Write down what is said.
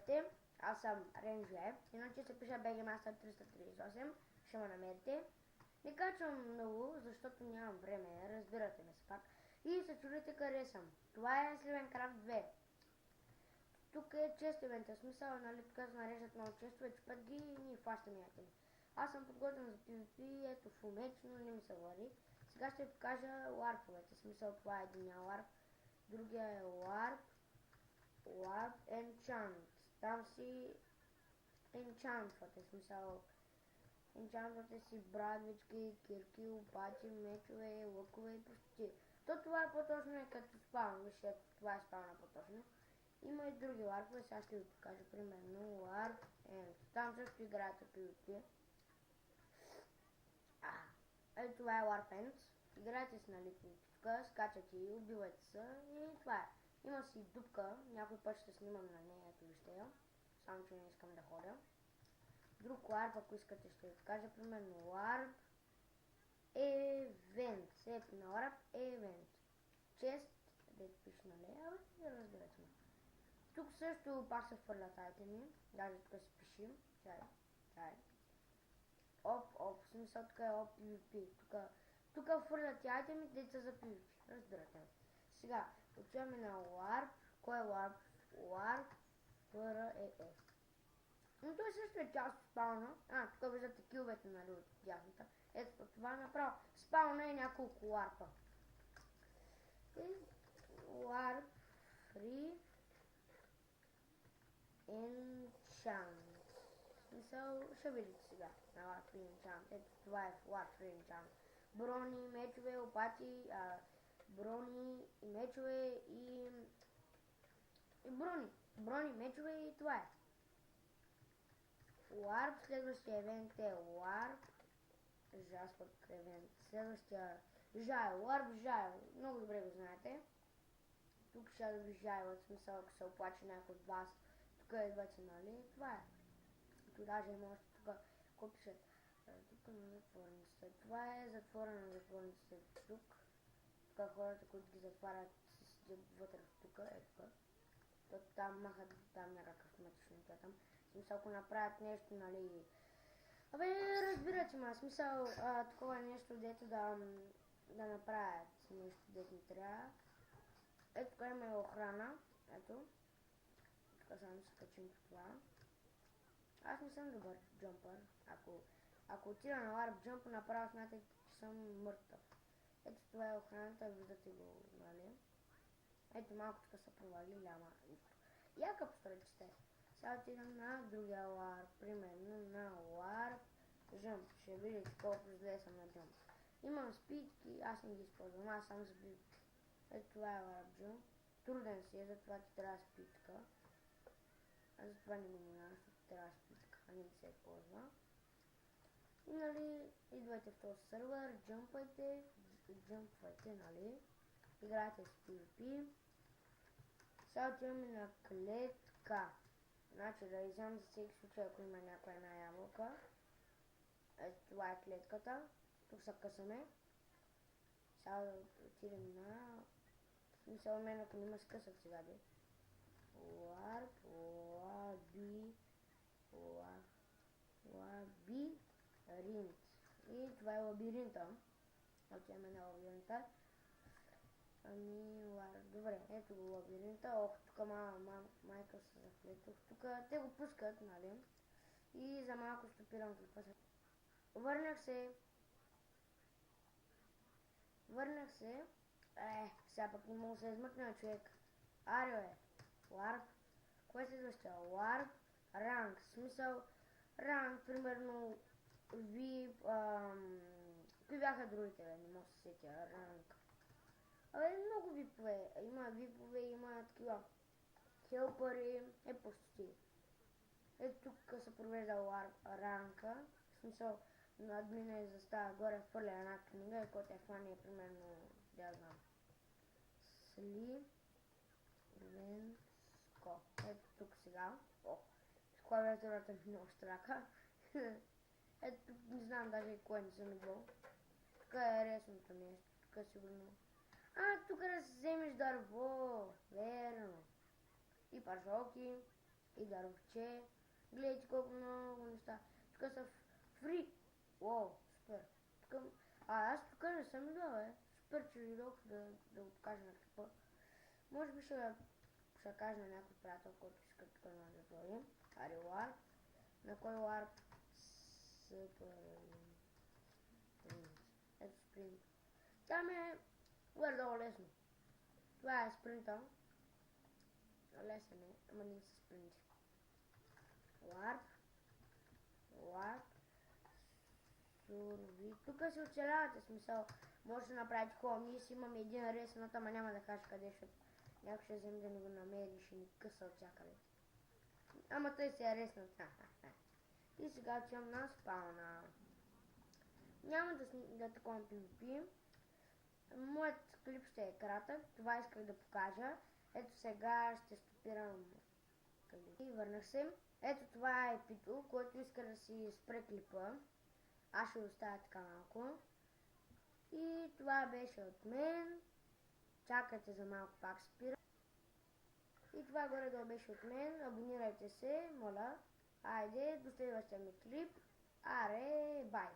Здравейте, аз съм Ренджле, иначе се пише BG Master 338, ще ме намерите. Не качвам много, защото нямам време, разбирате ме се пак. И се чудите къде съм. Това е Slivencraft 2. Тук е чест ивента, смисъл, нали, тук се нареждат много честове, чупят ги и ние фащаме ятели. Аз съм подготвен за PvP, ето в меч, но не ми се вари. Сега ще ви покажа ларповете, смисъл това е единия ларп, другия е ларп. Warp Enchant. Там си енчантвате, смисъл. Енчантвате си брадвички, кирки, лопати, мечове, лъкове и почти. То това е по-точно е като спаун, вижте, това е спауна по-точно. Има и други ларпове, сега ще ви покажа примерно Warp End. Там също играете PvP. Ето това е Warp End. Играете си на липничка, скачате и убивате се и това е. Има си дупка, някой път ще снимам на нея, ето вижте я, само че не искам да ходя. Друг ларп, ако искате ще ви покажа, примерно ларп Event, ето на ларп Event. Чест, дето пише на нея, разбирате ме. Тук също пак се хвърлят айтеми, даже тук се пиши, чай. Оп, в смисъл тук е оп PvP, тук хвърлят айтеми, деца за PvP, разбирате ме. Сега, отиваме на Warp. Кой е Warp? Warp FREE. Но той също е част от спауна. Тук виждате киловете, нали, от дясната. Ето това направо. Спауна е няколко Warp-а. И Warp Free Enchant. Смисъл, ще видите сега на Warp Free Enchant. Ето това е Warp Free Enchant. Брони, мечове, опати, брони и мечове и брони, мечове и това е. Warp, следващия евент е Warp Jasper евент. Следващия Warp Jail, много добре го знаете. Тук ще да ви жайлът, смисъл ако се оплаче някой от вас, тук идвате, нали, това е. Тук даже има още тук, какво пише? Тук на затворниците. Това е затворено на затворниците тук. Тук хората, които ги затварят, си седят вътре тук, тук. Там махат там някакъв автоматично там. В смисъл, ако направят нещо, нали... разбирате ме, смисъл, такова нещо, дето да направят нещо, дето не трябва. Ето тук има охрана, ето. Тук само се качим по това. Аз не съм добър джампър. Ако отида на ларп джамп, направо смятайте, че съм мъртъв. Ето това е охраната, виждате го, нали? Ето малко тук са провалили, ама нищо. Яка постройчите. Сега отидам на другия ларп, примерно на ларп джамп. Ще видите колко зле съм на джамп. Имам спидки, аз не ги използвам, аз съм забил. Ето това е ларп джамп. Труден си е, затова ти трябва спидка. Аз затова не го минавам, защото трябва спидка, а не се ползва. И нали, идвайте в този сървър, джампвайте, нали, играйте с PvP. Сега отиваме на клетка. Значи да изям за всеки случай, ако има някоя една ябълка. Ето това е клетката. Тук се късаме. Сега да отидем на... В смисъл мен, ако не ме скъсат сега, де. Лабиринт. И това е лабиринта. Отиваме на лабиринта. Добре, ето го лабиринта. Тук майка се заплетох. Тук те го пускат, нали? И за малко стопирам клипа. Върнах се. Сега пък не мога да се измъкна човек. Ларп. Кое се извеща? Ларп ранг. Смисъл ранг, примерно VIP. Кои бяха другите, не мога да се сетя. Ранг. Много випове. Има випове, има такива хелпъри. Почти. Ето тук се провежда ранка. В смисъл, на админа застава горе, хвърля една книга, и който хване примерно, да знам, Сливенско. Ето тук сега. С клавиатурата ми много штрака. Ето тук не знам даже кое не съм идвал. Тук е ресното нещо. Тук е сигурно. Тук да си вземеш дърво. Верно. И паршолки. и дървче. Гледайте колко много неща. Тук са фри. Уау, супер. Тук... аз тук не съм идвал, Супер, че дойдох да го покажа на клипа. Може би ще кажа на някой приятел, който иска тук да дойде. Рeward. На кой ларп? Супер. Ето спринт. Там е горе-долу лесно. Това е спринта. Лесен е, ама не се спринти. Ларп. Сурви. Тук се оцелявате, смисъл. Може да направите хубаво. Ние си имаме един реснат, ама няма да кажа къде, защото някой ще вземе да ни го намери и ще ни къса от всякъде. Ама той се е реснат. И сега отивам на спауна. Няма да такова PvP. Моят клип ще е кратък. Това исках да покажа. Ето сега ще стопирам клип. И върнах се. Ето това е Пито, който иска да си спре клипа. Аз ще оставя така малко. И това беше от мен. Чакайте за малко, пак спира. И това горе-долу беше от мен. Абонирайте се, моля. Айде, до следващия ми клип. Аре, бай!